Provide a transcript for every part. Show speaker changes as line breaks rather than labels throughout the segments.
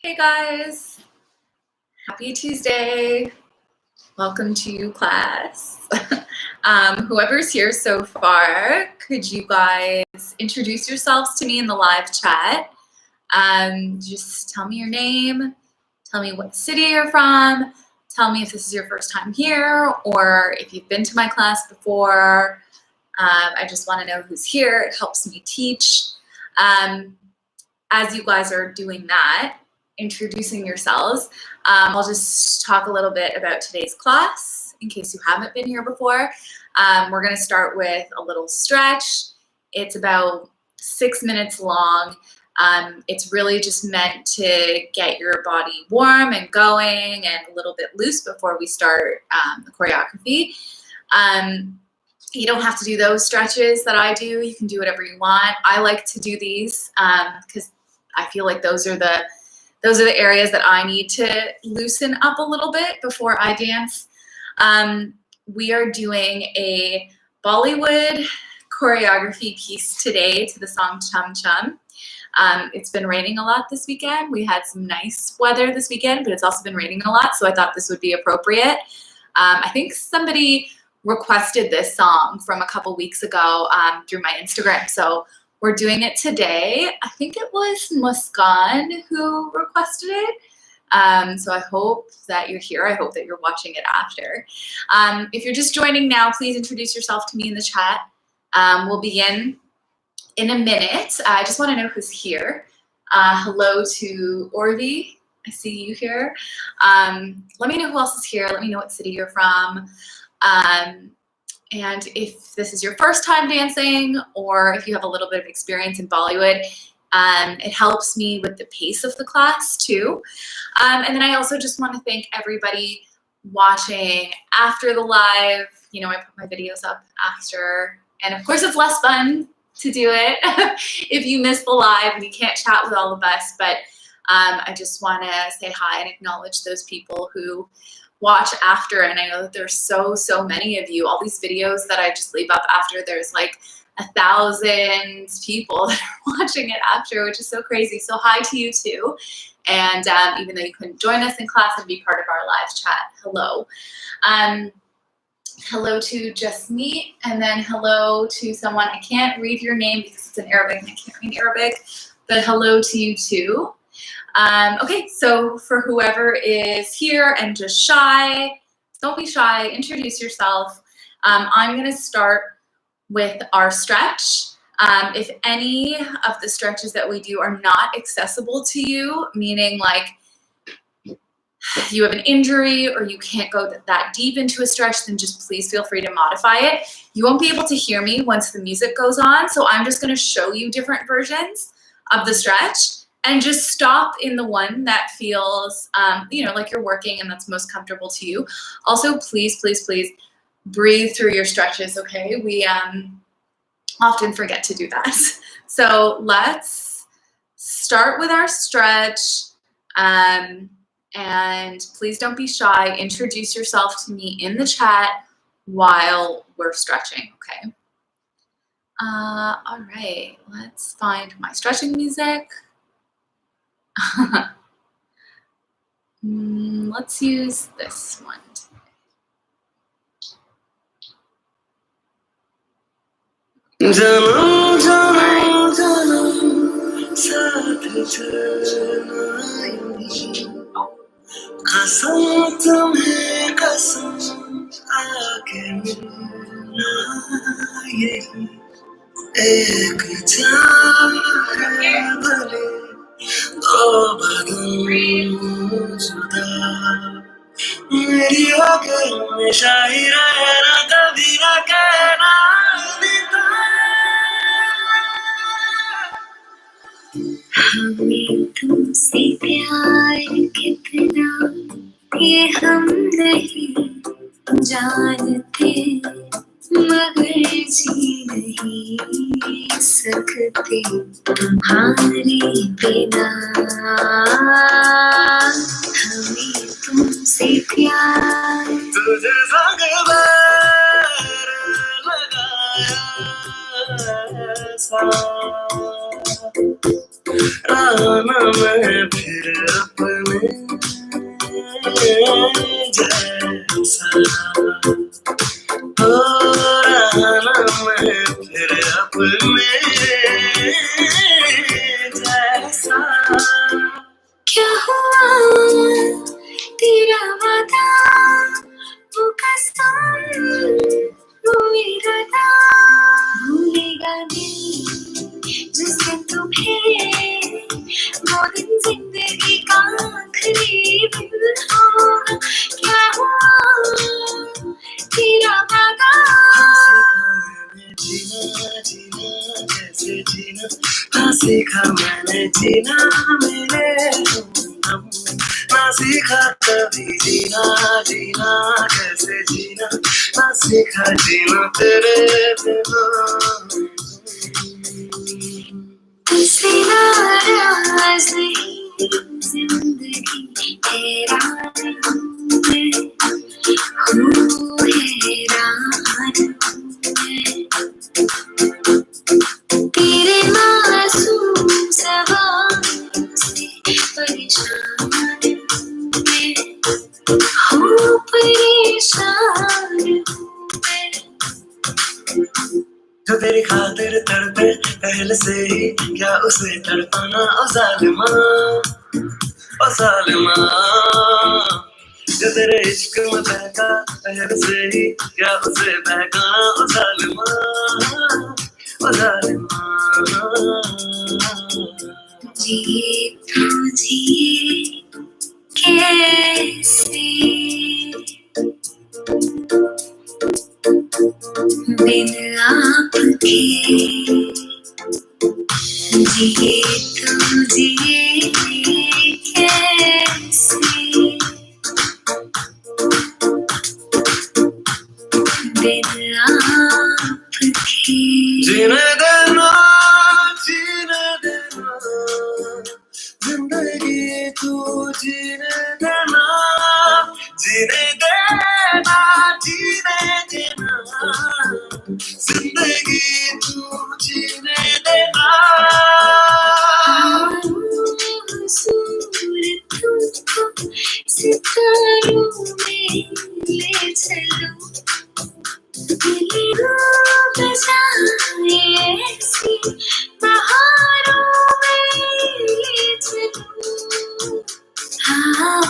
Hey guys, happy Tuesday. Welcome to class. Whoever's here so far, could you guys introduce yourselves to me in the live chat? Just tell me your name, tell me what city you're from, tell me if this is your first time here or if you've been to my class before. I just want to know who's here. It helps me teach. As you guys are doing that, introducing yourselves, I'll just talk a little bit about today's class in case you haven't been here before. We're going to start with a little stretch. It's about 6 minutes long. It's really just meant to get your body warm and going and a little bit loose before we start the choreography. You don't have to do those stretches that I do. You can do whatever you want. I like to do these because I feel like those are the areas that I need to loosen up a little bit before I dance. We are doing a Bollywood choreography piece today to the song CHAM CHAM. It's been raining a lot this weekend. We had some nice weather this weekend, but it's also been raining a lot, so I thought this would be appropriate. I think somebody requested this song from a couple weeks ago through my Instagram, so we're doing it today. I think it was Muskan who requested it. So I hope that you're here. I hope that you're watching it after. If you're just joining now, please introduce yourself to me in the chat. We'll begin in a minute. I just want to know who's here. Hello to Orvi. I see you here. Let me know who else is here. Let me know what city you're from. And if this is your first time dancing or if you have a little bit of experience in Bollywood, it helps me with the pace of the class too. And then I also just want to thank everybody watching after the live. You know, I put my videos up after, and of course it's less fun to do it if you miss the live and you can't chat with all of us, but I just want to say hi and acknowledge those people who watch after, and I know that there's so many of you. All these videos that I just leave up after, there's like 1,000 people that are watching it after, which is so crazy. So hi to you too. And even though you couldn't join us in class and be part of our live chat, hello. Hello to Just Me, and then hello to someone. I can't read your name because it's in Arabic and I can't read Arabic, but hello to you too. Okay, so for whoever is here and just shy, don't be shy, introduce yourself. I'm going to start with our stretch. If any of the stretches that we do are not accessible to you, meaning like you have an injury or you can't go that deep into a stretch, then just please feel free to modify it. You won't be able to hear me once the music goes on, so I'm just going to show you different versions of the stretch. And just stop in the one that feels, like you're working and that's most comfortable to you. Also, please breathe through your stretches, okay? We often forget to do that. So let's start with our stretch. And please don't be shy. Introduce yourself to me in the chat while we're stretching, okay? All right, let's find my stretching music. Let's use this one.
मेरी आगे हमेशा ही रहना कभी ना कहना हमें तुमसे प्यार कितना ये हम नहीं जानते मगर जी नहीं सकते तुम्हारे बिना हमें तुमसे प्यार तुझे संग लगाया ऐसा आना मैं फिर अपने जैसा हो रहना मैं फिर अपने जैसा
क्या हुआ तेरा वादा वो कसम वो इरादा भूलेगा दिल जिस दिन तुम्हें वो दिन जिंदगी का आखिरी दिन होगा क्या हुआ तेरा वादा
जीना जीना कैसे जीना ना सीखा मैंने जीना मेरे हम ना सीखा कभी जीना जीना कैसे जीना ना सीखा जीना तेरे बिना
तुझसे नाराज नहीं जिंदगी हैरान हूँ मैं हैरान तेरे मासूम सवालों से परेशान मैं हूँ परेशान हूँ मैं
जो तेरी खातिर तड़पे पहले से ही क्या उसे तड़पाना ओ जालिमा ओ जालिमा जो तेरे इश्क में बहका पहले से ही क्या उसे बहकाना ओ जालिमा ओ जालिमा
जिए तो जिए कैसे बिन आपके जिए तो जिए कैसे बिन आपके
जीने देना जिंदगी तू जीने देना जीने देना जीने देना जिंदगी तू जीने देना
सूरत तुमको सितारों में ले चलो दिल बजाए ऐसी बहारों में ले चलो हाँ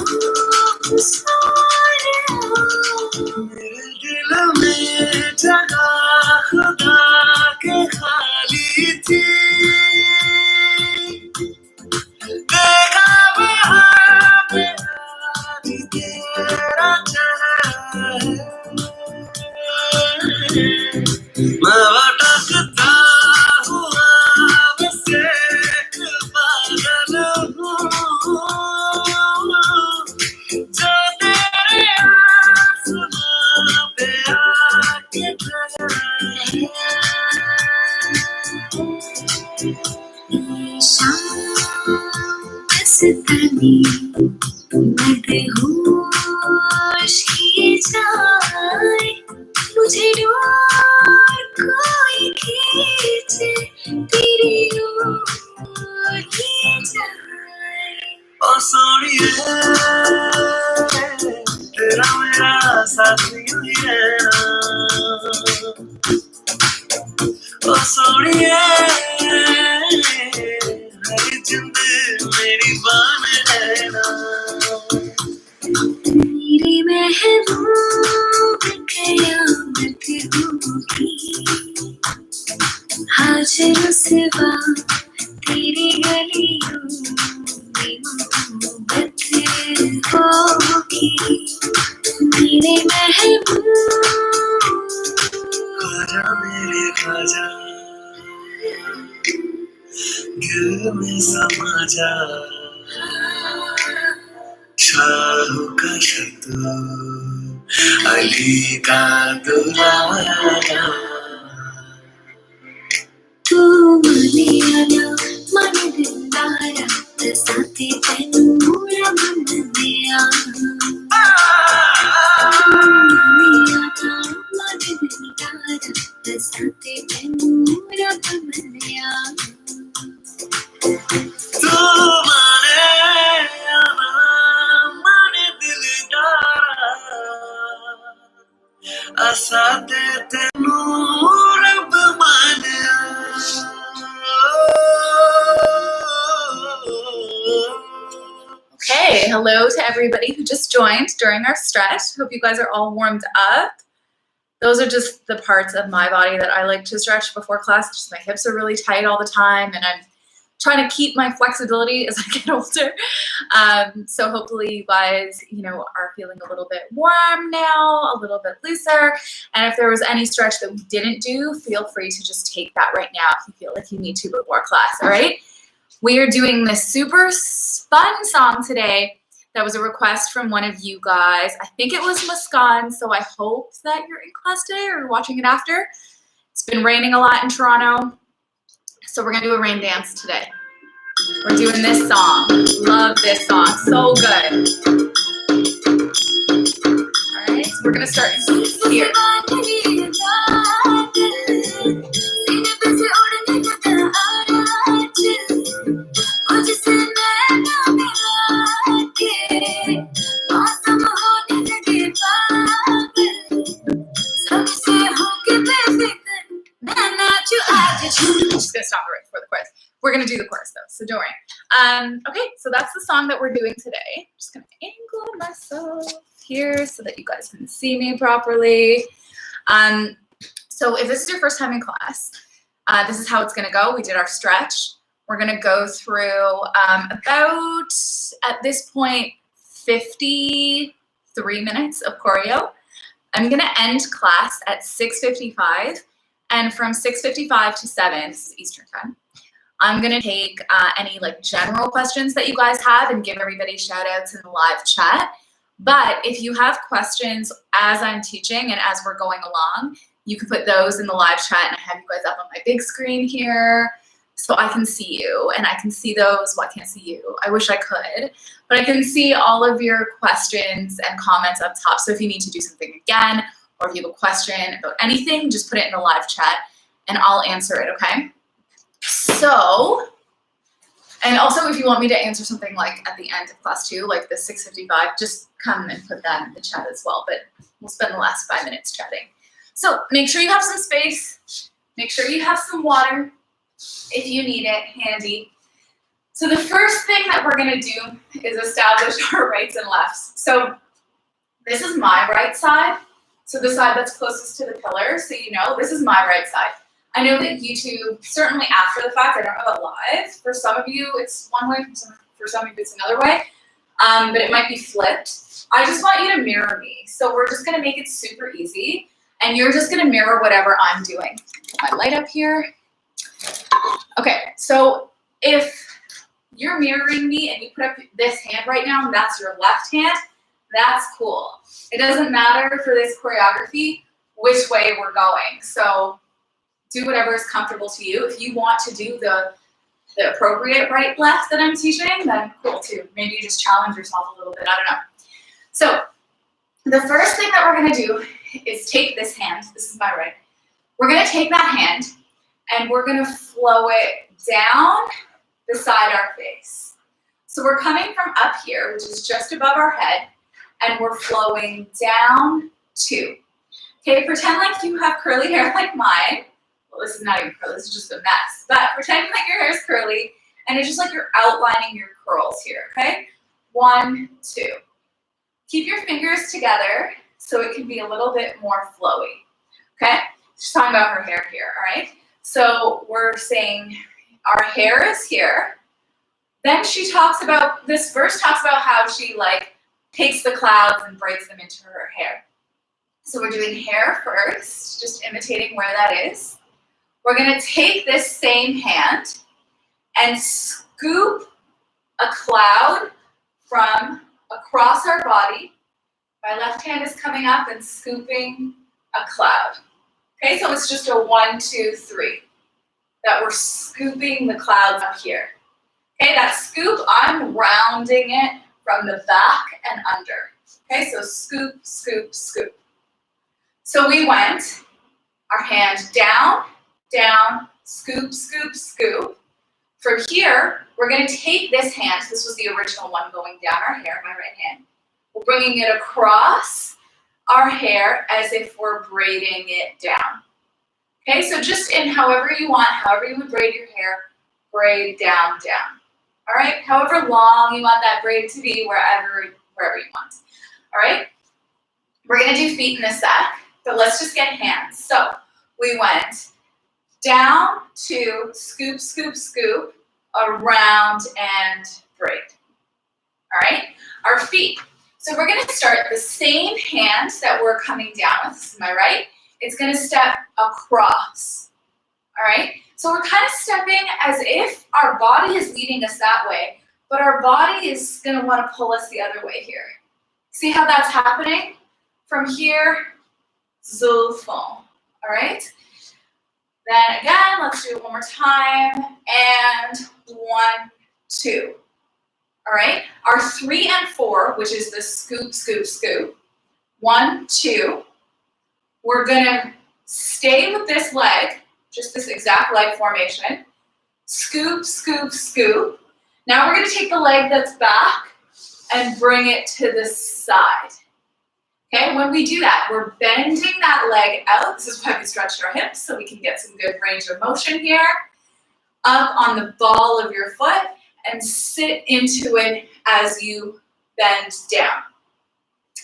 मेरे दिल में जगह खुदा के खाली थी देखा वहाँ मेरा भी तेरा चेहरा है मैं भटकता हुआ बस एक पागल हूँ जो तेरे आसमां पे आके ठहरा
मस्तानी मदहोश किए जाए मुझे डोर कोई खींचे तेरी ओर ले जाए
ओ सोनिए तेरा मेरा साथ यूं ही रहना ओ सोनिए मेरी जिंद मेरी बान रहना
मेरी महबूब कयामत होगी हाजिर सिवा तेरी गलियों में मोहब्बत होगी मेरे महबूब
ख्वाजा मेरे ख्वाजा दिल में समा जा शाह का शतू अली का दुलारा
तू माने आना माने दिलदारा साथे तैनूरा बन दिया माने आना माने दिलदारा साथे तैनूरा बन दिया to everybody who just joined during our stretch. Hope you guys are all warmed up. Those are just the parts of my body that I like to stretch before class. Just my hips are really tight all the time, and I'm trying to keep my flexibility as I get older. So hopefully you guys, are feeling a little bit warm now, a little bit looser. And if there was any stretch that we didn't do, feel free to just take that right now if you feel like you need to before class, all right? We are doing this super fun song today. That was a request from one of you guys. I think it was Muskan, so I hope that you're in class today or watching it after. It's been raining a lot in Toronto, so we're gonna do a rain dance today. We're doing this song. Love this song, so good. All right, so we're gonna start here. I'm just gonna stop it right before the chorus. We're gonna do the chorus though, so don't worry. Okay, so that's the song that we're doing today. I'm just gonna angle myself here so that you guys can see me properly. So if this is your first time in class, this is how it's gonna go. We did our stretch. We're gonna go through about, at this point, 53 minutes of choreo. I'm gonna end class at 6:55. And from 6:55 to 7, this is Eastern time, I'm gonna take any general questions that you guys have and give everybody shout outs in the live chat. But if you have questions as I'm teaching and as we're going along, you can put those in the live chat, and I have you guys up on my big screen here so I can see you and I can see those. Well, I can't see you. I wish I could, but I can see all of your questions and comments up top. So if you need to do something again, or if you have a question about anything, just put it in the live chat and I'll answer it, okay? So, and also if you want me to answer something at the end of class too, like the 6:55, just come and put that in the chat as well, but we'll spend the last 5 minutes chatting. So make sure you have some space, make sure you have some water if you need it handy. So the first thing that we're gonna do is establish our rights and lefts. So this is my right side. So the side that's closest to the pillar, so this is my right side. I know that YouTube, certainly after the fact, I don't know about live. For some of you, it's one way, for some of you, it's another way, but it might be flipped. I just want you to mirror me. So we're just gonna make it super easy, and you're just gonna mirror whatever I'm doing. Put my light up here. Okay, so if you're mirroring me and you put up this hand right now, and that's your left hand, that's cool. It doesn't matter for this choreography which way we're going. So do whatever is comfortable to you. If you want to do the appropriate right left that I'm teaching, then cool too. Maybe you just challenge yourself a little bit. I don't know. So the first thing that we're gonna do is take this hand. This is my right. We're gonna take that hand and we're gonna flow it down beside our face. So we're coming from up here, which is just above our head, and we're flowing down 2. Okay, pretend like you have curly hair like mine. Well, this is not even curly, this is just a mess. But pretend like your hair is curly, and it's just like you're outlining your curls here, okay? 1, 2. Keep your fingers together so it can be a little bit more flowy, okay? She's talking about her hair here, all right? So we're saying our hair is here. Then she talks about, this verse talks about how she takes the clouds and braids them into her hair. So we're doing hair first, just imitating where that is. We're gonna take this same hand and scoop a cloud from across our body. My left hand is coming up and scooping a cloud. Okay, so it's just a 1, 2, 3 that we're scooping the clouds up here. Okay, that scoop, I'm rounding it from the back and under. Okay, so scoop, scoop, scoop. So we went, our hand down, down, scoop, scoop, scoop. From here, we're gonna take this hand, this was the original one going down our hair, my right hand. We're bringing it across our hair as if we're braiding it down. Okay, so just in however you want, however you would braid your hair, braid down, down. All right, however long you want that braid to be, wherever wherever you want. All right? We're gonna do feet in a sec, but let's just get hands. So we went down to scoop, scoop, scoop, around and braid. All right? Our feet. So we're gonna start the same hand that we're coming down with. This is my right. It's gonna step across. All right? So we're kind of stepping as if our body is leading us that way, but our body is gonna wanna pull us the other way here. See how that's happening? From here, zulfon, all right? Then again, let's do it one more time, and 1, 2. All right, our 3 and 4, which is the scoop, scoop, scoop. 1, 2. We're gonna stay with this leg, just this exact leg formation. Scoop, scoop, scoop. Now we're gonna take the leg that's back and bring it to the side. Okay, when we do that, we're bending that leg out. This is why we stretched our hips, so we can get some good range of motion here. Up on the ball of your foot and sit into it as you bend down.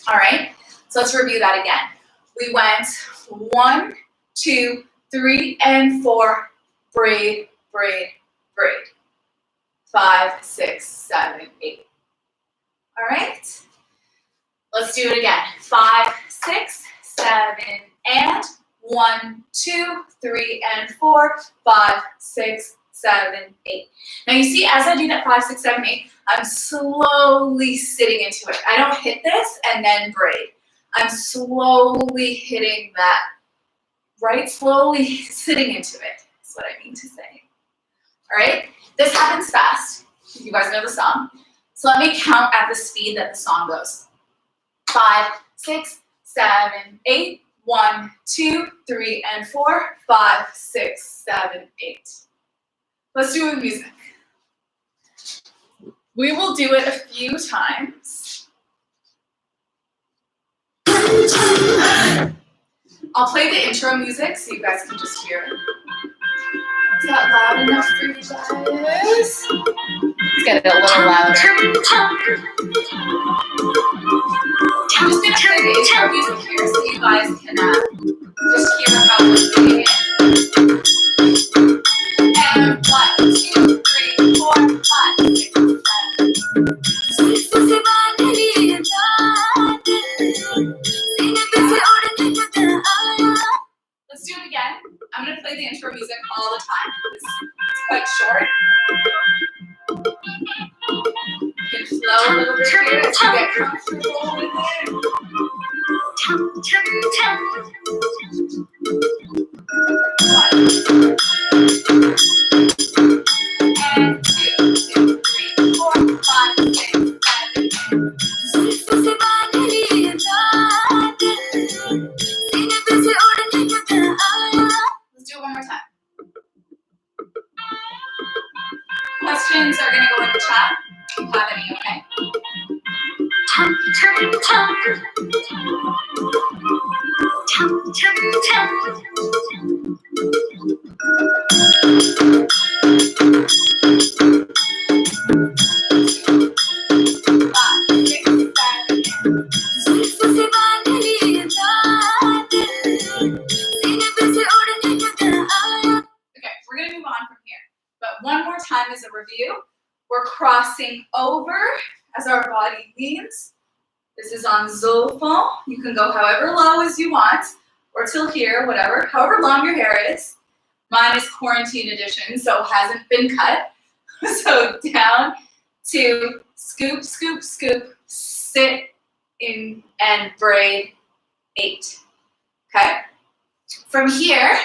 All right, so let's review that again. We went 1, 2, 3, and 4. Braid, braid, braid. 5, 6, 7, 8. All right. Let's do it again. 5, 6, 7, and 1, 2, 3, and 4. 5, 6, 7, 8. Now you see, as I do that 5, 6, 7, 8, I'm slowly sitting into it. I don't hit this and then braid. I'm slowly hitting that, right? Slowly sitting into it. That's what I mean to say. All right? This happens fast. You guys know the song. So let me count at the speed that the song goes. 5, 6, 7, 8. 1, 2, 3, and 4. 5, 6, 7, 8. Let's do it with music. We will do it a few times. I'll play the intro music so you guys can just hear it. Is that loud enough for you guys? Let's get it a little louder. I'm just going to play the intro music here so you guys can just hear how we're doing it. And 1, 2, 3, 4, 5, 6, 7. Let's do it again. I'm going to play the intro music all the time. It's quite short. You can flow a little bit here as you get comfortable with it. And 2, 3, 4, 5, 6, 7, 8. Let's do it one more time. Questions are going to go in the chat. If you have any, okay? We're going to move on from here. But one more time as a review. We're crossing over as our body leans. This is on Zulfon. You can go however low as you want, or till here, whatever, however long your hair is. Mine is quarantine edition, so hasn't been cut. So down to scoop, scoop, scoop, sit in and braid 8. Okay? From here,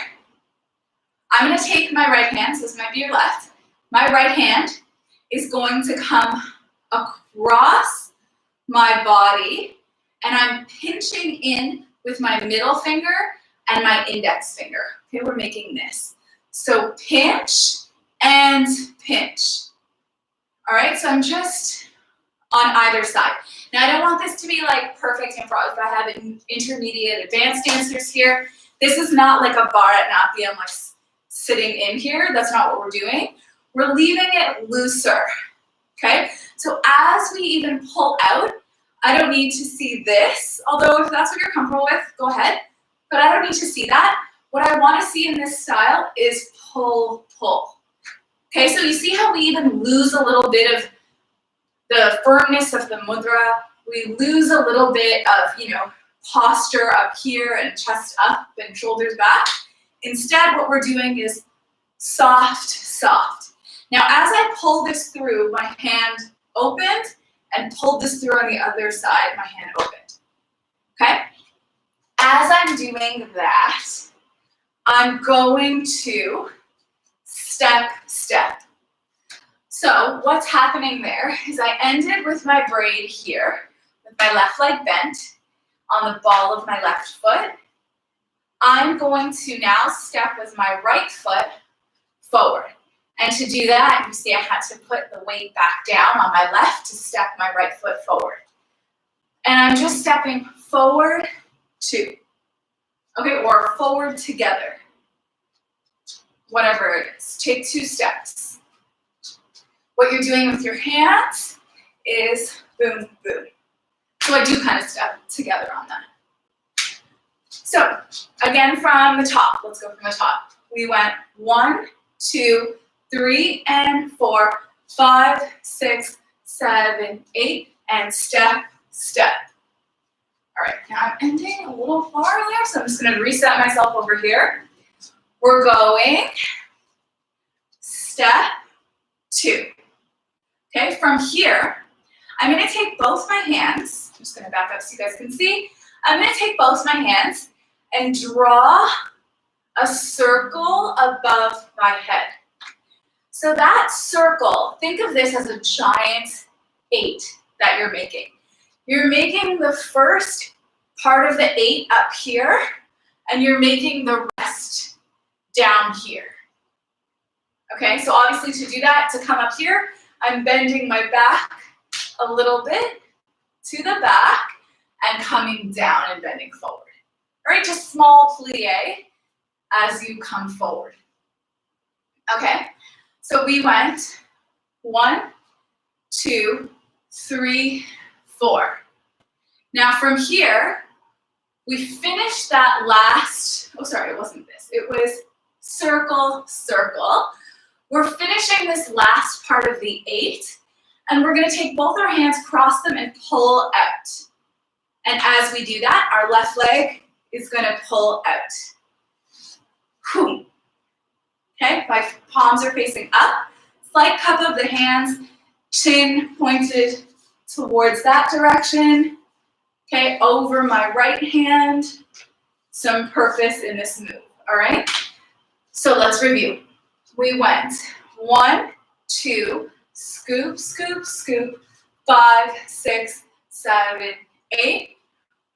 I'm going to take my right hand, so this might be your left. My right hand is going to come across my body, and I'm pinching in with my middle finger and my index finger. Okay, we're making this. So pinch and pinch. All right, so I'm just on either side. Now, I don't want this to be like perfect improv. If I have intermediate advanced dancers here, this is not like a Bharatanatyam, like sitting in here. That's not what we're doing. We're leaving it looser, okay? So as we even pull out, I don't need to see this, although if that's what you're comfortable with, go ahead. But I don't need to see that. What I want to see in this style is pull, pull. Okay, so you see how we even lose a little bit of the firmness of the mudra. We lose a little bit of, posture up here and chest up and shoulders back. Instead, what we're doing is soft, soft. Now, as I pull this through, my hand opened, and pulled this through on the other side, my hand opened. Okay? As I'm doing that, I'm going to step, step. So what's happening there is I ended with my braid here, with my left leg bent on the ball of my left foot. I'm going to now step with my right foot forward. And to do that, you see I had to put the weight back down on my left to step my right foot forward. And I'm just stepping forward, two. Okay, or forward together. Whatever it is, take 2 steps. What you're doing with your hands is boom, boom. So I do kind of step together on that. So again from the top, let's go from the top. We went 1, 2, 3, and 4, 5, 6, 7, 8, and step, step. All right, now I'm ending a little far there, so I'm just gonna reset myself over here. We're going step, 2. Okay, from here, I'm gonna take both my hands, I'm just gonna back up so you guys can see. I'm gonna take both my hands and draw a circle above my head. So that circle, think of this as a giant 8 that you're making. You're making the first part of the 8 up here, and you're making the rest down here. Okay, so obviously to do that, to come up here, I'm bending my back a little bit to the back and coming down and bending forward. All right, just small plie as you come forward. Okay, so we went 1, 2, 3, 4. Now from here, we finished that last, oh sorry, it wasn't this. It was circle, circle. We're finishing this last part of the 8, and we're gonna take both our hands, cross them, and pull out. And as we do that, our left leg is gonna pull out. Whew. Okay, my palms are facing up. Slight cup of the hands, chin pointed towards that direction. Okay, over my right hand. Some purpose in this move, all right? So let's review. We went 1, 2, scoop, scoop, scoop, 5, 6, 7, 8.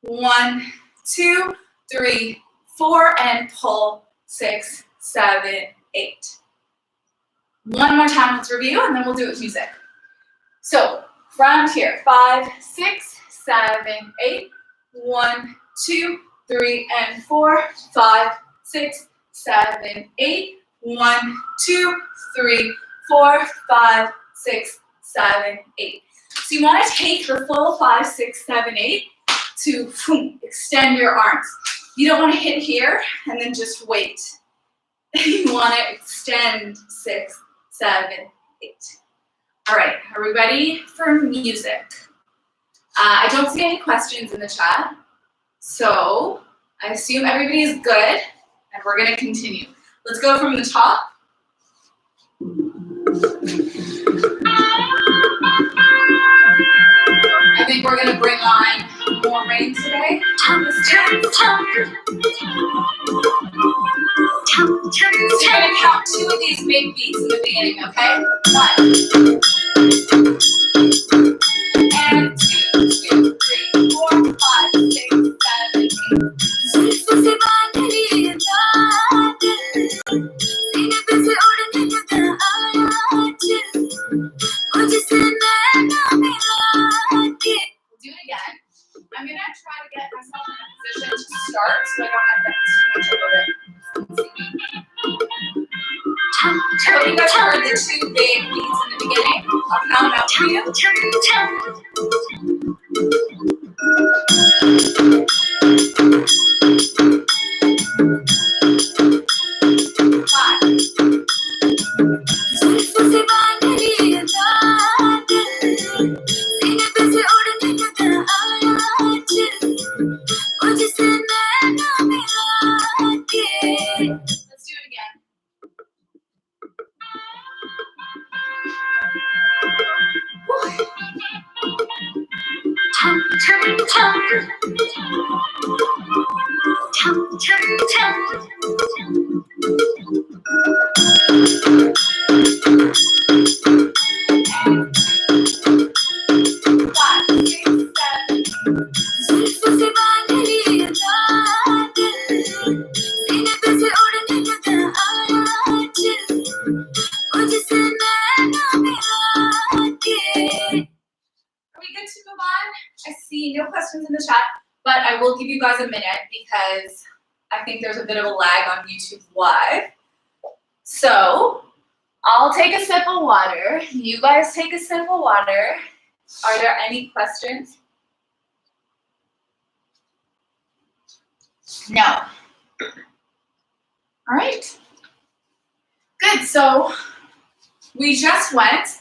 1, 2, 3, 4, and pull, 6, 7, 8. One more time, let's review, and then we'll do it with music. So from here, 5, 6, 7, 8. 1, 2, 3, and 4, 5, 6, 7, 8. 1, 2, 3, 4, 5, 6, 7, 8. So you want to take the full 5, 6, 7, 8 to extend your arms. You don't want to hit here and then just wait. You want to extend 6, 7, 8. All right, are we ready for music? I don't see any questions in the chat, so I assume everybody is good, and we're going to continue. Let's go from the top. I think we're going to bring on more rain today. We're going to count 2 of these big beats in the beginning, okay? 1. And 2, 2, 3, 4, 5, 6, 7, 8. Do it again. I'm going to try to get myself in a position to start so I don't have that too much of it. So you guys heard the 2 big beats in the beginning. I'll count out for you. Let's do it again. Chum, chum, chum. Chum, chum, chum. Are we good to move on? I see no questions in the chat, but I will give you guys a minute because I think there's a bit of a lag on YouTube Live. So I'll take a sip of water. You guys take a sip of water. Are there any questions? No. All right. Good. So we just went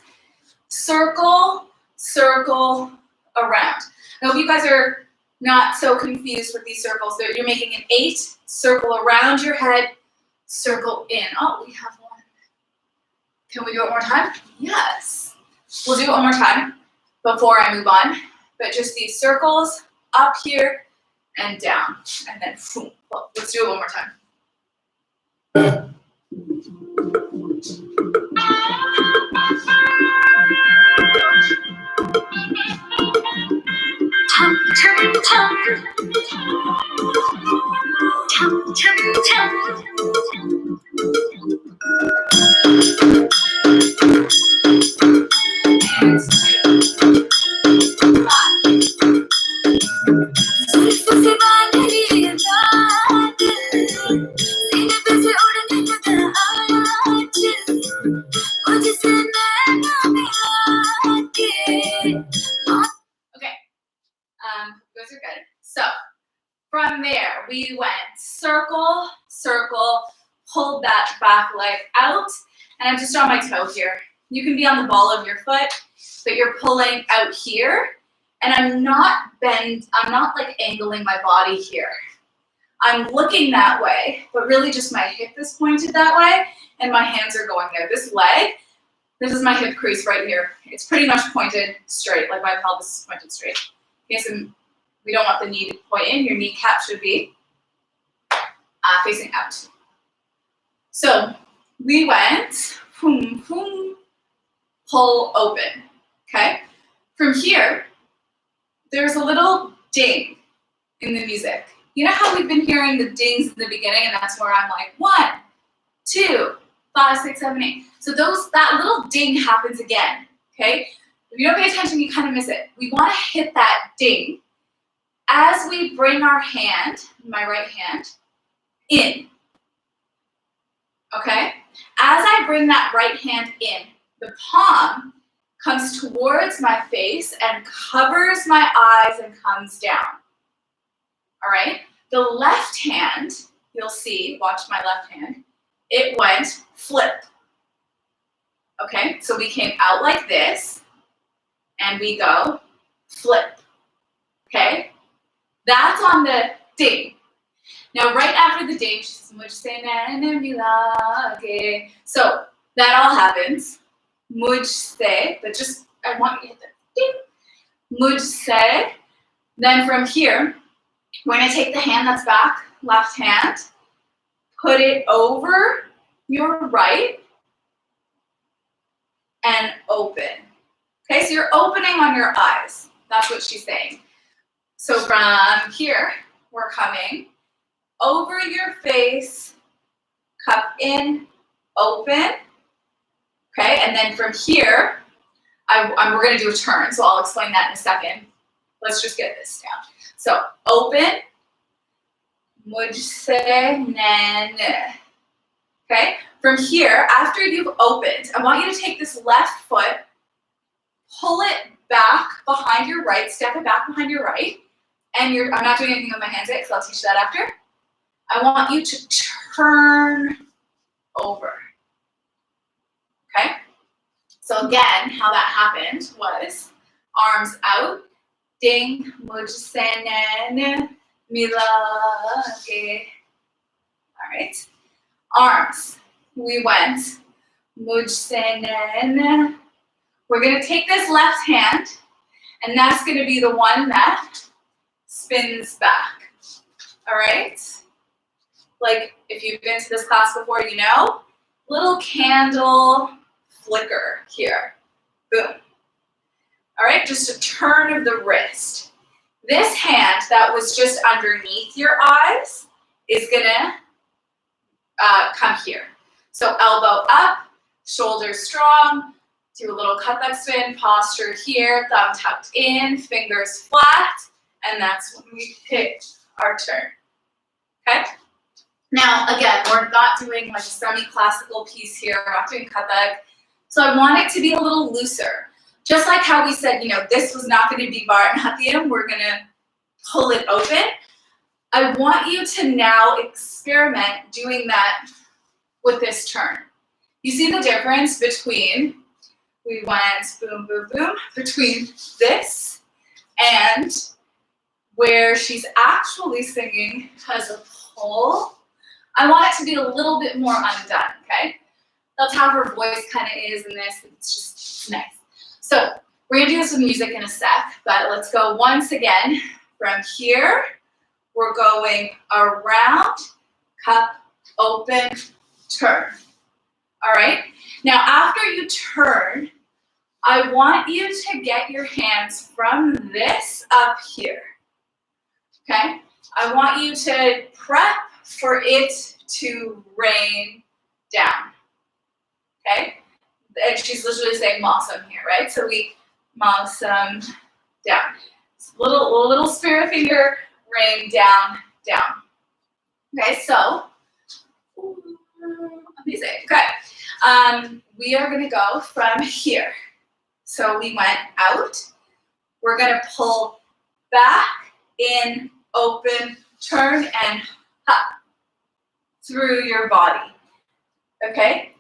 circle, circle, around. I hope you guys are not so confused with these circles. So you're making an 8, circle around your head, circle in. Oh, we have one. Can we do it one more time? Yes. We'll do it one more time before I move on. But just these circles up here and down. And then, boom. Well, let's do it one more time. Chum, chum, chum. Chum, chum, chum. Okay, you guys are good. So from there, we went circle, circle, pulled that back leg out, and I'm just on my toe here. You can be on the ball of your foot, but you're pulling out here, and I'm not like angling my body here. I'm looking that way, but really just my hip is pointed that way, and my hands are going there. This leg, this is my hip crease right here. It's pretty much pointed straight, like my pelvis is pointed straight. Okay, so we don't want the knee to point in. Your kneecap should be facing out. So we went, boom, boom, pull open, okay? From here, there's a little ding in the music. You know how we've been hearing the dings in the beginning, and that's where I'm like, 1, 2, 5, 6, 7, 8. So that little ding happens again, okay? If you don't pay attention, you kind of miss it. We want to hit that ding as we bring our hand, my right hand, in, okay? As I bring that right hand in, the palm comes towards my face and covers my eyes and comes down. All right? The left hand, you'll see, watch my left hand, it went flip. Okay? So we came out like this, and we go flip. Okay? That's on the ding. Now, right after the ding, she says, mujhse naine milage. So that all happens. Mujhse, but just, I want you to hit the ding. Mujhse. Then from here, we're going to take the hand that's back, left hand, put it over your right, and open. Okay, so you're opening on your eyes. That's what she's saying. So from here, we're coming over your face, cup in, open. Okay, and then from here, we're going to do a turn, so I'll explain that in a second. Let's just get this down. So open, mujhse naine. Okay, from here, after you've opened, I want you to take this left foot, pull it back behind your right, step it back behind your right, and I'm not doing anything with my hands yet because I'll teach you that after. I want you to turn over, okay? So again, how that happened was arms out, ding, mujhse nain mila ke. All right, arms, we went, mujhse nain. We're gonna take this left hand, and that's gonna be the one that spins back, all right? Like if you've been to this class before, you know, little candle flicker here, boom. All right, just a turn of the wrist. This hand that was just underneath your eyes is gonna come here. So elbow up, shoulders strong, do a little Kathak spin, posture here, thumb tucked in, fingers flat, and that's when we hit our turn, okay? Now, again, we're not doing like a semi-classical piece here, we're not doing Kathak, so I want it to be a little looser. Just like how we said, you know, this was not going to be Bharatanatyam, we're going to pull it open. I want you to now experiment doing that with this turn. You see the difference between, we went boom, boom, boom, between this and where she's actually singing as a pull. I want it to be a little bit more undone, okay? That's how her voice kind of is in this. It's just nice. So we're gonna do this with music in a sec, but let's go once again from here. We're going around, cup, open, turn. All right? Now after you turn, I want you to get your hands from this up here, okay? I want you to prep for it to rain down, okay? And she's literally saying Mausam here, right? So we Mausam down. Little spirit finger, rain down, down. Okay, so amazing. Okay, we are gonna go from here. So we went out. We're gonna pull back, in, open, turn, and up through your body. Okay.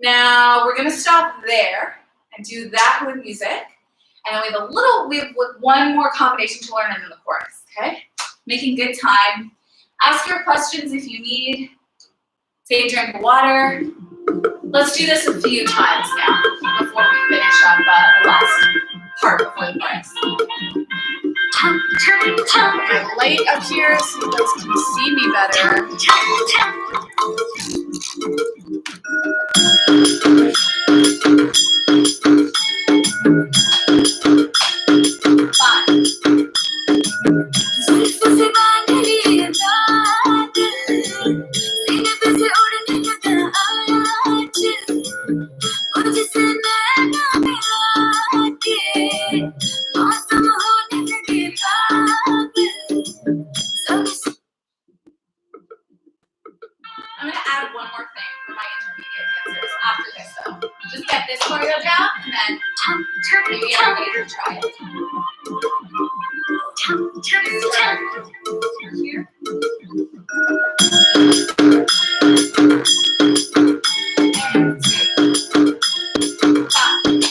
Now we're gonna stop there and do that with music. And we have one more combination to learn in the chorus, okay? Making good time. Ask your questions if you need. Take a drink of water. Let's do this a few times now before we finish up the last part before the chorus. I'm light up here so you guys can see me better. I'm gonna add one more thing for my intermediate dancers after this though. Just get this choreo down and then maybe everybody can try it. Here. And 2, 5.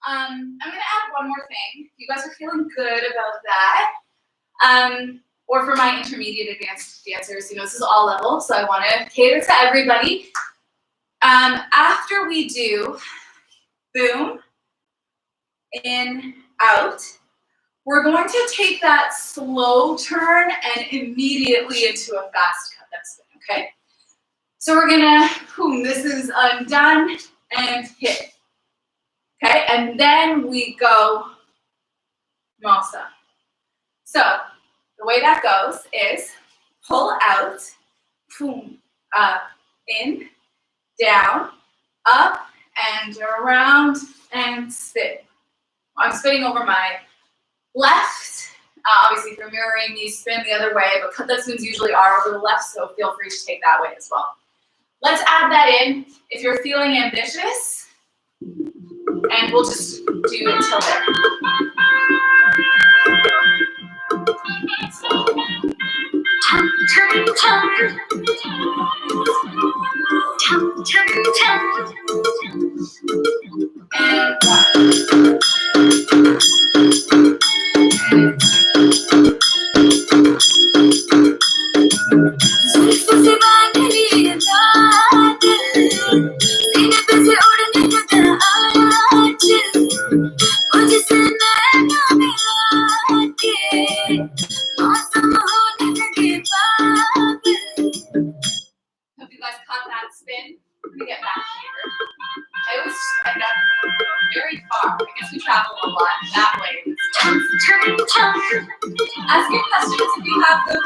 I'm gonna add one more thing. If you guys are feeling good about that, or for my intermediate advanced dancers, you know, this is all level, so I want to cater to everybody. After we do boom, in, out, we're going to take that slow turn and immediately into a fast cut. That's it, okay? So we're gonna, boom, this is undone and hit. Okay, and then we go Mausa. So the way that goes is pull out, boom, up, in, down, up, and around, and spin. I'm spinning over my left. Obviously, if you're mirroring, you spin the other way, but cut spins usually are over the left, so feel free to take that way as well. Let's add that in if you're feeling ambitious, and we'll just do it till there. And one. Hope you guys caught that spin. We're gonna get back here. I always end up very far. I guess we travel a lot that way. Ask your questions if you have them.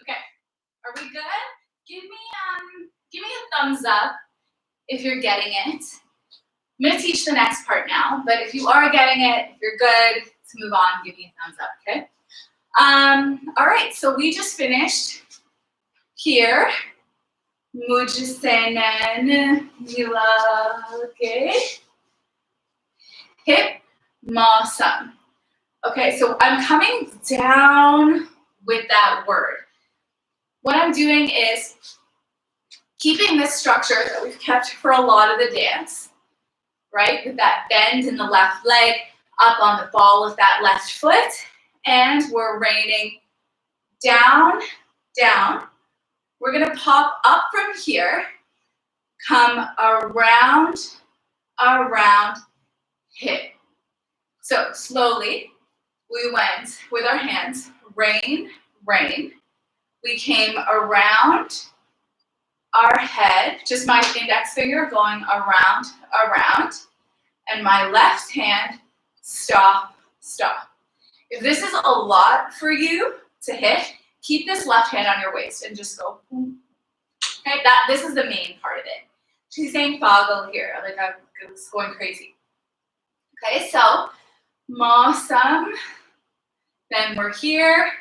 Okay, are we good? Give me a thumbs up if you're getting it. I'm gonna teach the next part now, but if you are getting it, if you're good, let's move on, give me a thumbs up, okay? All right, so we just finished here. Mujhe senen milake. Hip mausam. Okay, so I'm coming down with that word. What I'm doing is keeping this structure that we've kept for a lot of the dance, right? With that bend in the left leg, up on the ball with that left foot, and we're raining down, down. We're gonna pop up from here, come around, around, hit. So slowly, we went with our hands, rain, rain. We came around our head, just my index finger going around, around, and my left hand, stop, stop. If this is a lot for you to hit, keep this left hand on your waist and just go. Okay, this is the main part of it. She's saying foggle here, like I'm going crazy. Okay, so mausam, then we're here,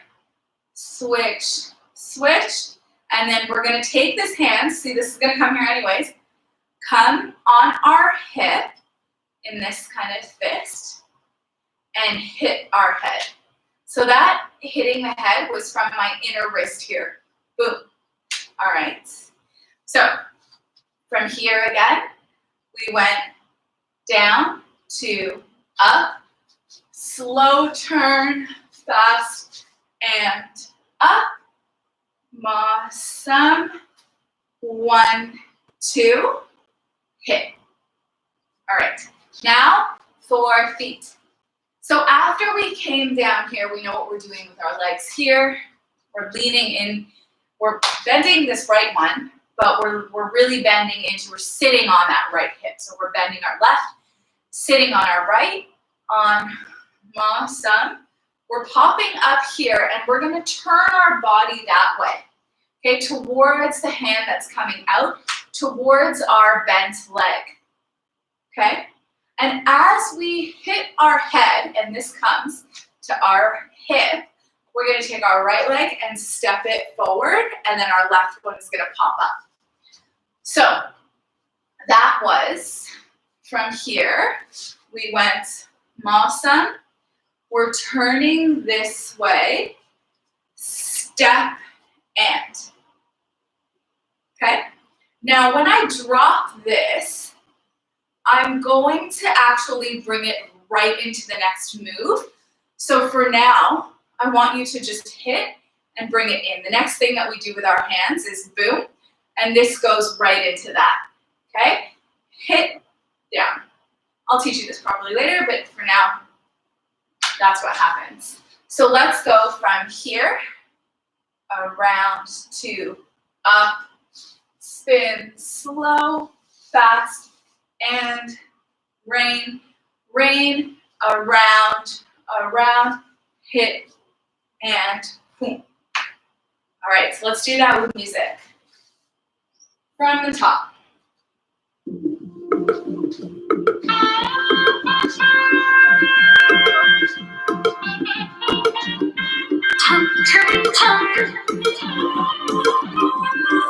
switch, switch, and then we're gonna take this hand, see this is gonna come here anyways, come on our hip in this kind of fist and hit our head. So that hitting the head was from my inner wrist here, boom. All right, so from here again, we went down to up, slow turn, fast, and up, mausam, 1, 2, hit. All right, now 4 feet. So after we came down here, we know what we're doing with our legs here. We're leaning in, we're bending this right one, but we're really bending into, we're sitting on that right hip. So we're bending our left, sitting on our right, on mausam. We're popping up here and we're gonna turn our body that way, okay, towards the hand that's coming out, towards our bent leg, okay? And as we hit our head, and this comes to our hip, we're gonna take our right leg and step it forward, and then our left one is gonna pop up. So that was from here. We went mausam, we're turning this way, step and. Okay? Now when I drop this, I'm going to actually bring it right into the next move. So for now, I want you to just hit and bring it in. The next thing that we do with our hands is boom, and this goes right into that, okay? hit, down. I'll teach you this probably later, but for now, that's what happens. So let's go from here, around to up, spin, slow, fast, and rain, rain, around, hit, and boom. All right, so let's do that with music. From the top. Chum, chum, chum.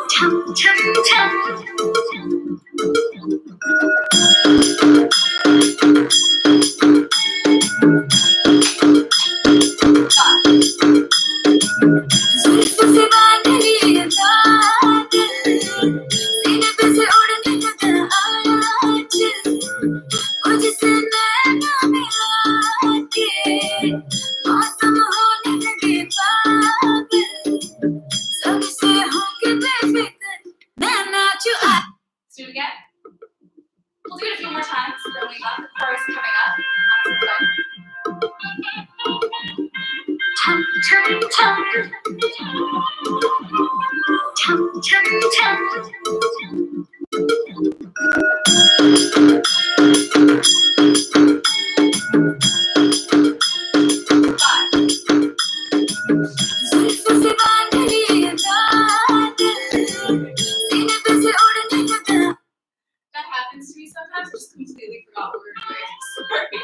Chum, chum, chum. Let's do it again. We'll do it a few more times. Then we got the chorus coming up. Chum, chum, chum. Chum, chum, chum. That happens to me sometimes. I just completely forgot what we were doing. Sorry.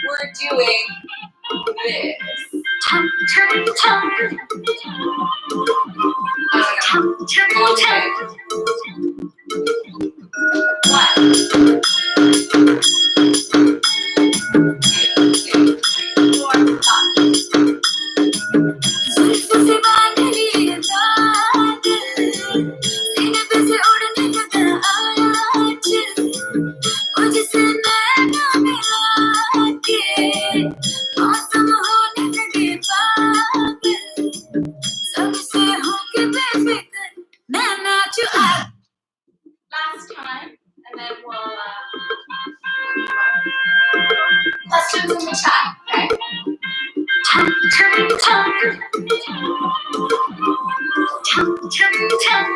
We're doing this. Chum, chum, chum. Chum, chum, chum. 1, 2, 3, 4, 5. Last time, and then we'll move on. Let's do it in the chat, okay? Chum, chum, chum. Chum, chum, chum.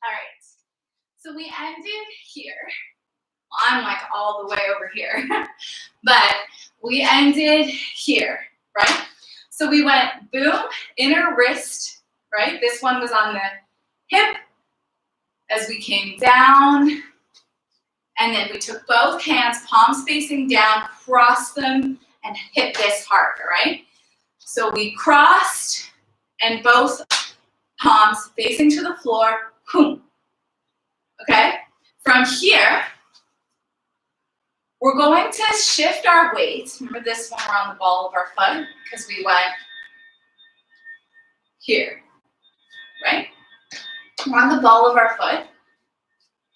Alright, so we ended here. Well, I'm like all the way over here, but we ended here, right? So we went boom, inner wrist, right? This one was on the hip as we came down, and then we took both hands, palms facing down, crossed them, and hit this hard, all right? So we crossed, and both palms facing to the floor, boom. Okay? From here, we're going to shift our weight. Remember this one, we're on the ball of our foot, because we went here, right? We're on the ball of our foot.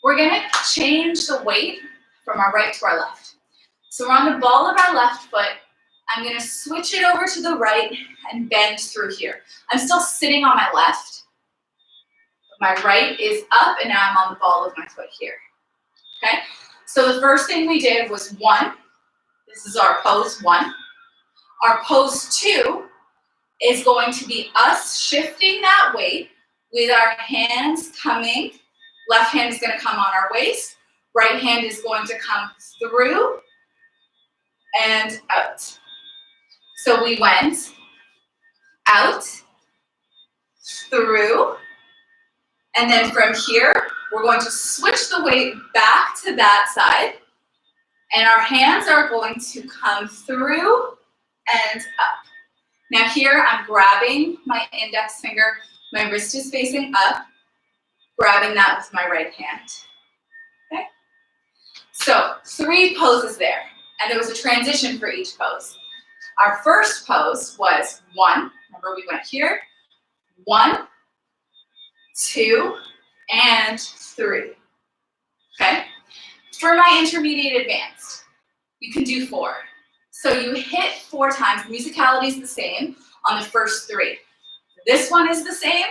We're gonna change the weight from our right to our left. So we're on the ball of our left foot. I'm gonna switch it over to the right and bend through here. I'm still sitting on my left. My right is up, and now I'm on the ball of my foot here, okay? So the first thing we did was 1. This is our pose 1. Our pose 2 is going to be us shifting that weight with our hands coming. Left hand is going to come on our waist. Right hand is going to come through and out. So we went out, through, and then from here, we're going to switch the weight back to that side, and our hands are going to come through and up. Now here, I'm grabbing my index finger, my wrist is facing up, grabbing that with my right hand. Okay? So 3 poses there, and there was a transition for each pose. Our first pose was 1. Remember, we went here. 1, 2, and 3. Okay? For my intermediate advanced, you can do 4. So you hit 4 times. Musicality is the same on the first 3. This one is the same.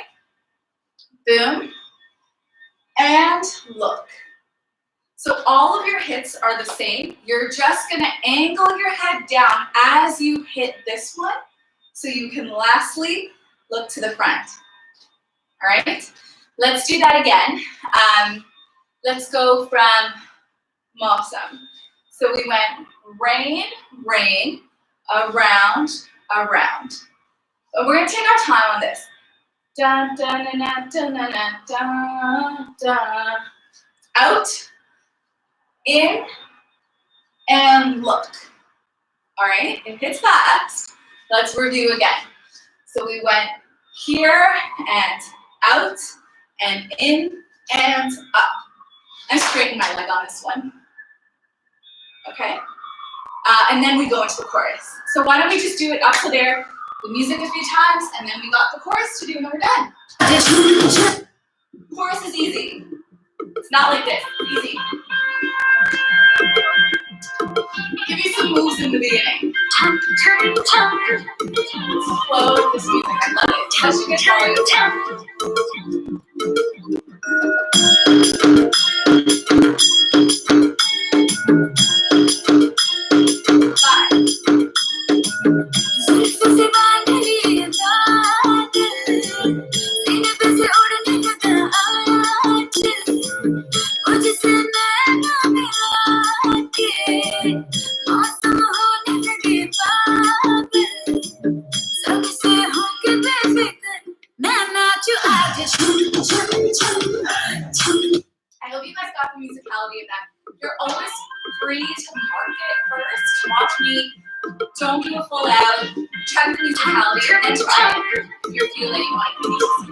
Boom. And look. So all of your hits are the same. You're just going to angle your head down as you hit this one so you can lastly look to the front. All right? Let's do that again. Let's go from Mawsum. So we went rain, rain, around, around. But we're going to take our time on this. Dun, dun, dun, dun, dun, dun, dun, dun. Out, in, and look. All right, it hits fast. Let's review again. So we went here and out and in and up. And straighten my leg on this one. Okay? And then we go into the chorus. So why don't we just do it up to there, the music a few times, and then we got the chorus to do when we're done. Chorus is easy. It's not like this. Easy. Give you some moves in the beginning. Flow with this music. I love it. Such a good volume. I hope you guys got the musicality of that. You're always free to mark it first. Watch me. Don't do a full out. Check the musicality and then try it. If you're feeling like you need to see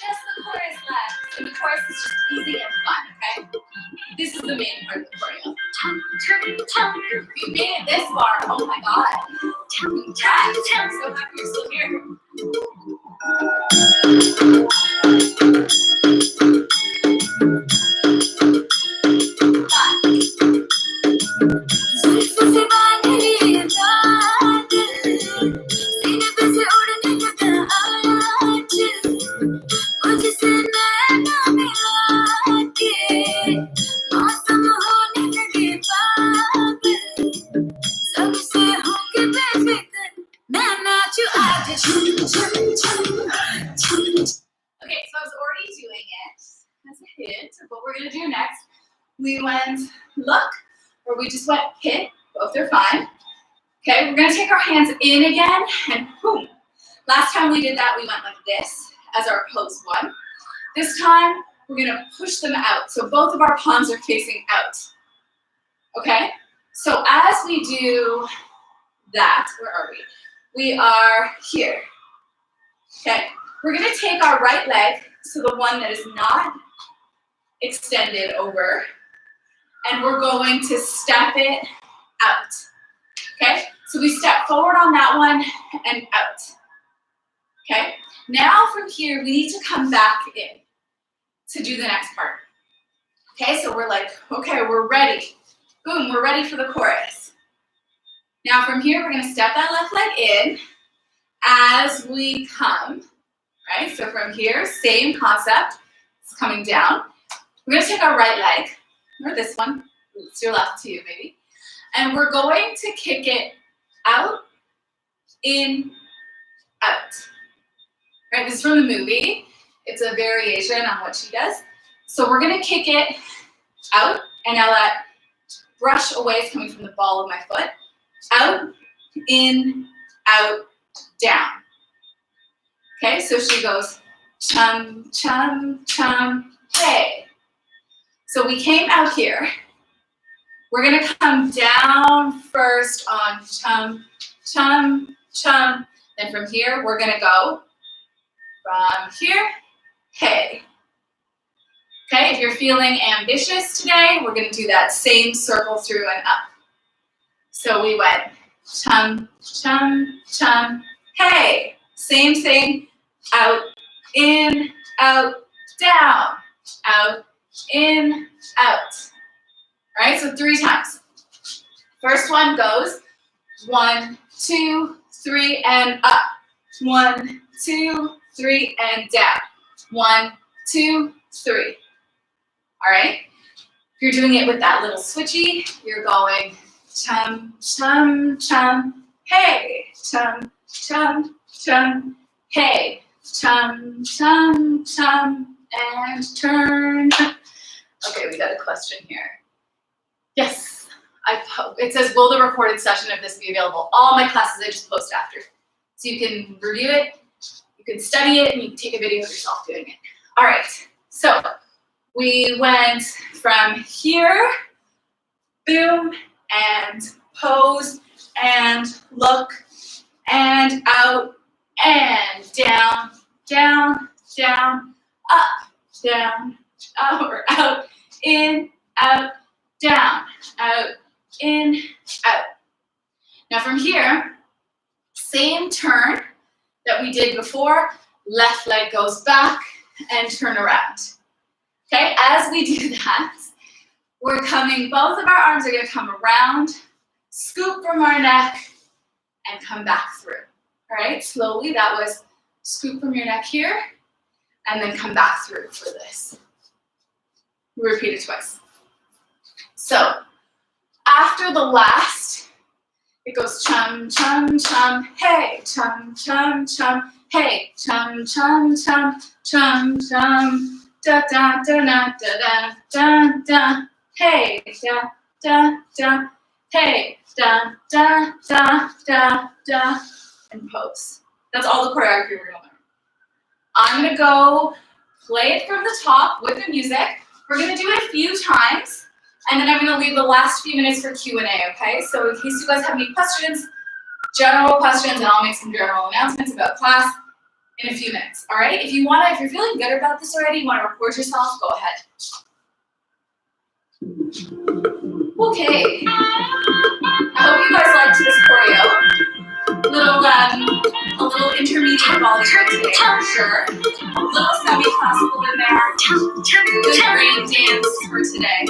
just the chorus left. And the chorus is just easy and fun, okay? This is the main part of the choreo. If you made it this far, oh my god. Congrats. I'm so happy you're still here. Okay, so I was already doing it as a hint of what we're going to do next. We went look, or we just went hit. Both are fine. Okay, we're going to take our hands in again, and boom. Last time we did that, we went like this as our pose 1. This time, we're going to push them out. So both of our palms are facing out. Okay? So as we do that, where are we? We are here. Okay? We're going to take our right leg, so the one that is not extended over, and we're going to step it out. Okay? So we step forward on that one and out. Okay? Now from here, we need to come back in to do the next part. Okay? So we're like, okay, we're ready. Boom, we're ready for the chorus. Now from here, we're going to step that left leg in as we come. Right? So from here, same concept. It's coming down. We're going to take our right leg, or this one. It's your left too, maybe. And we're going to kick it out, in, out. Right, this is from the movie. It's a variation on what she does. So we're gonna kick it out, and now that brush away is coming from the ball of my foot. Out, in, out, down. Okay, so she goes chum, chum, chum, hey. So we came out here. We're gonna come down first on chum, chum, chum. Then from here, we're gonna go from here, hey. Okay, if you're feeling ambitious today, we're gonna do that same circle through and up. So we went chum, chum, chum, hey. Same thing, out, in, out, down, out, in, out. All right, so 3 times. First one goes 1, 2, 3, and up. 1, 2, 3, and down. 1, 2, 3. All right? If you're doing it with that little switchy, you're going chum, chum, chum, hey, chum, chum, chum, hey, chum, chum, chum, and turn. Okay, we got a question here. Yes, it says, will the recorded session of this be available? All my classes I just post after. So you can review it, you can study it, and you can take a video of yourself doing it. All right, so we went from here, boom, and pose, and look, and out, and down, down, down, up, down, or out, in, out, down, out, in, out. Now from here, same turn that we did before, left leg goes back and turn around. Okay, as we do that, we're coming, both of our arms are gonna come around, scoop from our neck, and come back through. All right, slowly, that was scoop from your neck here, and then come back through for this. Repeat it twice. So, after the last, it goes chum, chum, chum, hey, chum, chum, chum, hey, chum, chum, chum, chum, chum, da, da, da, da, da, da, da, hey, da, da, da, hey, da, da, da, da, da, and pose. That's all the choreography we're gonna learn. I'm gonna go play it from the top with the music. We're gonna do it a few times, and then I'm gonna leave the last few minutes for Q&A, okay? So in case you guys have any questions, general questions, and I'll make some general announcements about class in a few minutes, all right? If you're feeling good about this already, you wanna record yourself, go ahead. Okay. I hope you guys liked this choreo. A little intermediate Bollywood today, for sure. A little semi-classical in there. Good brain dance for today.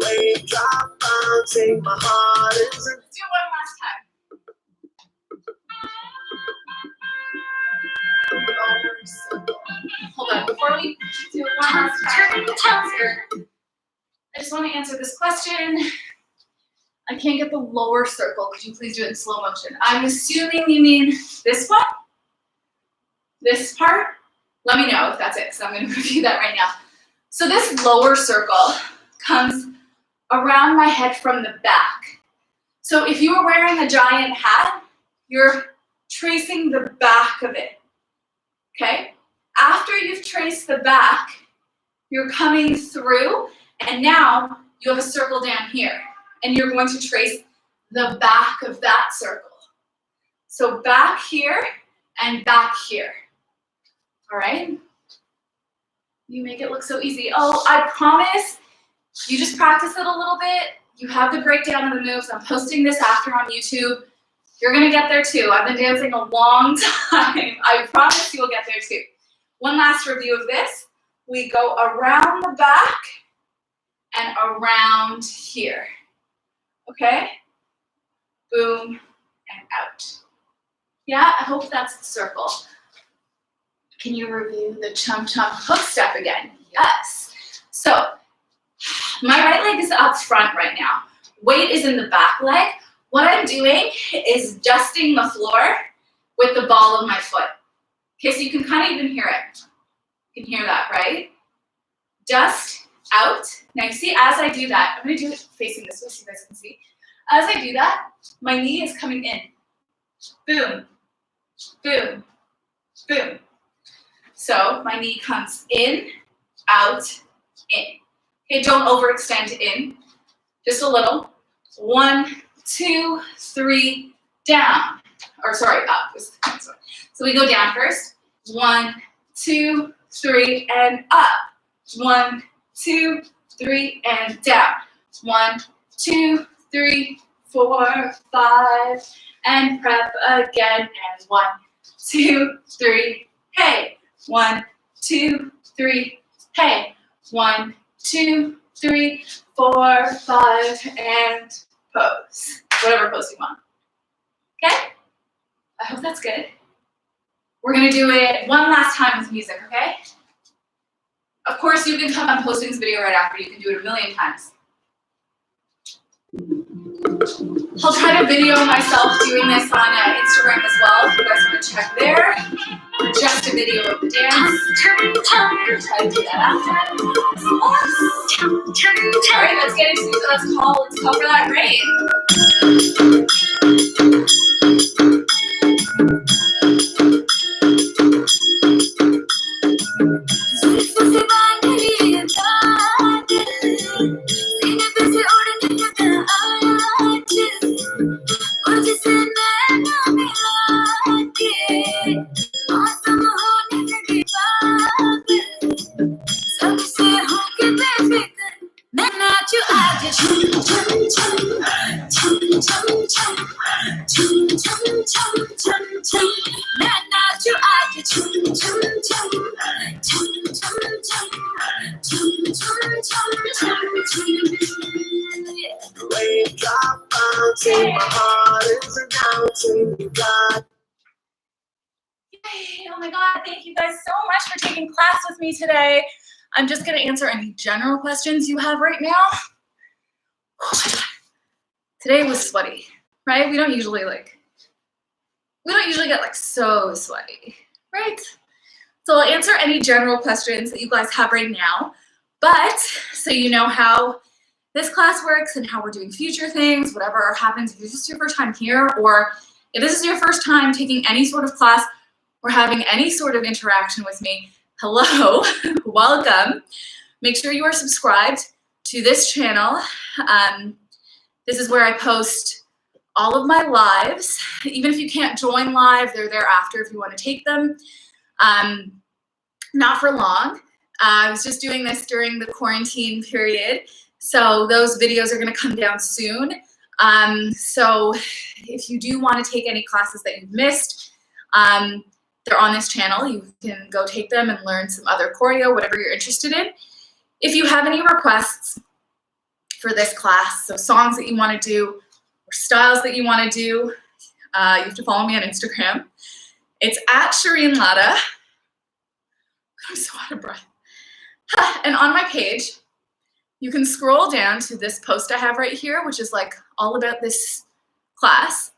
Raindrop bouncing, my heart is.
Do one last time. Hold on, before we do it one last time, I just want to answer this question. I can't get the lower circle. Could you please do it in slow motion? I'm assuming you mean this one? This part? Let me know if that's it, because I'm going to review that right now. So this lower circle comes around my head from the back. So if you were wearing a giant hat, you're tracing the back of it, okay? After you've traced the back, you're coming through, and now you have a circle down here, and you're going to trace the back of that circle. So back here and back here. All right? You make it look so easy. Oh, I promise, you just practice it a little bit. You have the breakdown of the moves. I'm posting this after on YouTube. You're gonna get there too. I've been dancing a long time. I promise you'll get there too. One last review of this. We go around the back and around here. Okay? Boom and out. Yeah, I hope that's the circle. Can you review the chum chum hook step again? Yes. So, my right leg is up front right now. Weight is in the back leg. What I'm doing is dusting the floor with the ball of my foot. Okay, so you can kind of even hear it. You can hear that, right? Dust out. Now you see, as I do that, I'm gonna do it facing this way so you guys can see. As I do that, my knee is coming in. Boom, boom, boom. So my knee comes in, out, in. Okay, don't overextend in, just a little. 1, 2, 3, down. Or sorry, up. So we go down first. 1, 2, 3, and up. 1, 2, 3, and down. 1, 2, 3, 4, 5, and prep again. And 1, 2, 3, hey. 1, 2, 3, hey. 1, 2, 3, 4, 5, and pose. Whatever pose you want. Okay? I hope that's good. We're gonna do it one last time with music, okay? Of course, you can come on posting this video right after. You can do it a million times. I'll try to video myself doing this on Instagram as well. If you guys want to check there. Just a video of the dance. I'll try to do that after. All right, let's get into it. Let's call for that rain. Yay! Oh my God, thank you guys so much for taking class with me today. I'm just gonna answer any general questions you have right now. Oh my God. Today was sweaty, right? We don't usually get like so sweaty, right? So I'll answer any general questions that you guys have right now, but so you know how this class works and how we're doing future things, whatever happens, if this is your first time here, or if this is your first time taking any sort of class or having any sort of interaction with me, hello, welcome. Make sure you are subscribed to this channel. This is where I post all of my lives. Even if you can't join live, they're there after if you want to take them. Not for long. I was just doing this during the quarantine period, so those videos are going to come down soon. So if you do want to take any classes that you've missed, they're on this channel. You can go take them and learn some other choreo, whatever you're interested in. If you have any requests for this class, so songs that you want to do or styles that you want to do, you have to follow me on Instagram. It's at Shireen Latta. I'm so out of breath. And on my page, you can scroll down to this post I have right here, which is like all about this class,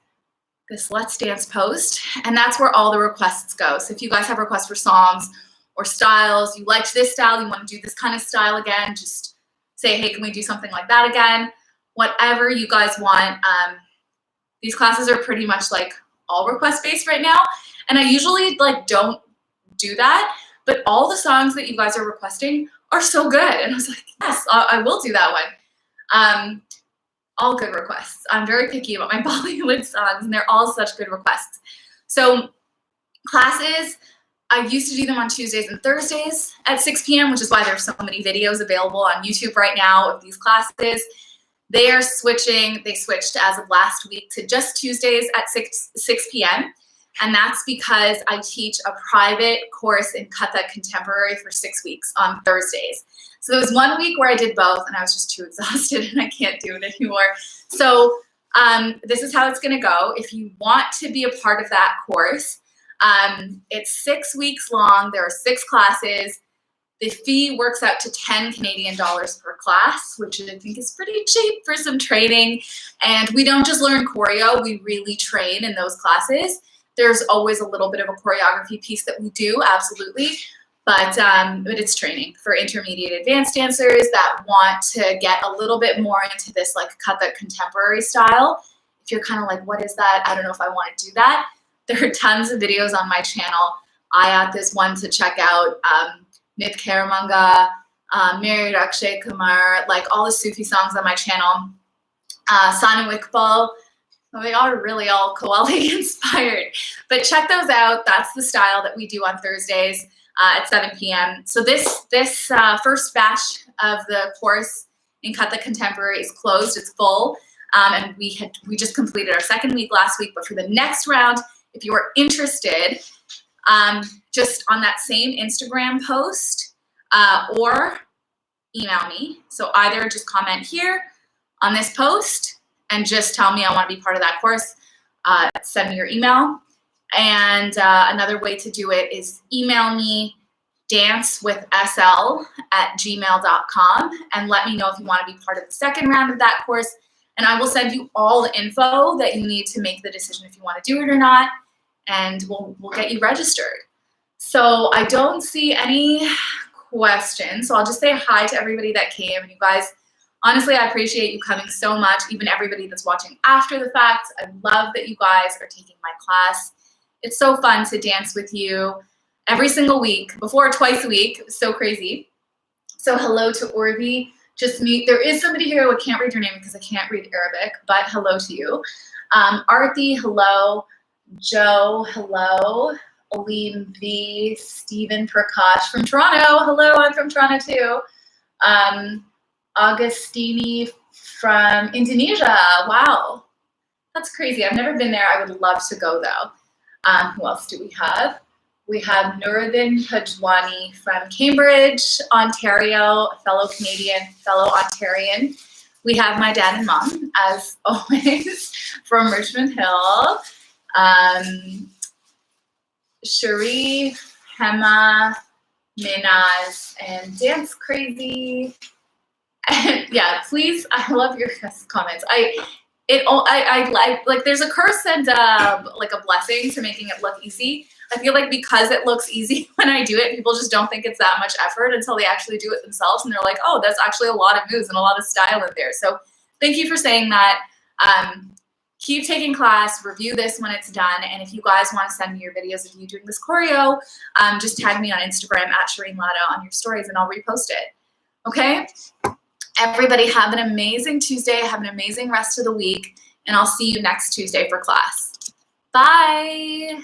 this Let's Dance post, and that's where all the requests go. So if you guys have requests for songs or styles, you liked this style, you want to do this kind of style again, just say, hey, can we do something like that again? Whatever you guys want. These classes are pretty much like all request-based right now, and I usually like don't do that, but all the songs that you guys are requesting are so good. And I was like, yes, I will do that one. all good requests. I'm very picky about my Bollywood songs, and they're all such good requests. So classes, I used to do them on Tuesdays and Thursdays at 6 p.m., which is why there's so many videos available on YouTube right now of these classes. They are switching. They switched as of last week to just Tuesdays at 6 p.m. And that's because I teach a private course in Kathak Contemporary for 6 weeks on Thursdays. So there was 1 week where I did both, and I was just too exhausted, and I can't do it anymore. So this is how it's going to go. If you want to be a part of that course, it's 6 weeks long. There are 6 classes. The fee works out to 10 Canadian dollars per class, which I think is pretty cheap for some training. And we don't just learn choreo, we really train in those classes. There's always a little bit of a choreography piece that we do, absolutely. But it's training for intermediate advanced dancers that want to get a little bit more into this like Kathak contemporary style. If you're kind of like, what is that? I don't know if I want to do that. There are tons of videos on my channel. I add this one to check out. Nit Karamanga, Mary Rakshay Kumar, like all the Sufi songs on my channel. Sanu Iqbal. They are really all Qawwali inspired. But check those out. That's the style that we do on Thursdays at 7 p.m. So this first batch of the course in Kathak Contemporary is closed. It's full. And we just completed our second week last week. But for the next round, if you are interested, just on that same Instagram post or email me. So either just comment here on this post and just tell me I want to be part of that course. Send me your email. And another way to do it is email me dancewithsl@gmail.com and let me know if you want to be part of the second round of that course. And I will send you all the info that you need to make the decision if you want to do it or not. And we'll get you registered. So I don't see any questions. So I'll just say hi to everybody that came. And you guys, honestly, I appreciate you coming so much. Even everybody that's watching after the fact. I love that you guys are taking my class. It's so fun to dance with you every single week, before twice a week. It was so crazy. So hello to Orvi. Just me. There is somebody here who I can't read your name because I can't read Arabic, but hello to you. Arthi, hello. Joe, hello. Aline V, Stephen Prakash from Toronto. Hello, I'm from Toronto too. Augustini from Indonesia. Wow, that's crazy. I've never been there. I would love to go though. Who else do we have? We have Nuruddin Hajwani from Cambridge, Ontario, a fellow Canadian, fellow Ontarian. We have my dad and mom, as always, from Richmond Hill. Sharif, Hema, Minaz, and Dance Crazy. And yeah, please, I love your comments. I like there's a curse and like a blessing to making it look easy. I feel like because it looks easy when I do it, people just don't think it's that much effort until they actually do it themselves, and they're like, oh, that's actually a lot of moves and a lot of style in there. So thank you for saying that. Keep taking class, review this when it's done, and if you guys want to send me your videos of you doing this choreo, just tag me on Instagram @ShireenLatta on your stories and I'll repost it. Okay? Everybody have an amazing Tuesday, have an amazing rest of the week, and I'll see you next Tuesday for class. Bye!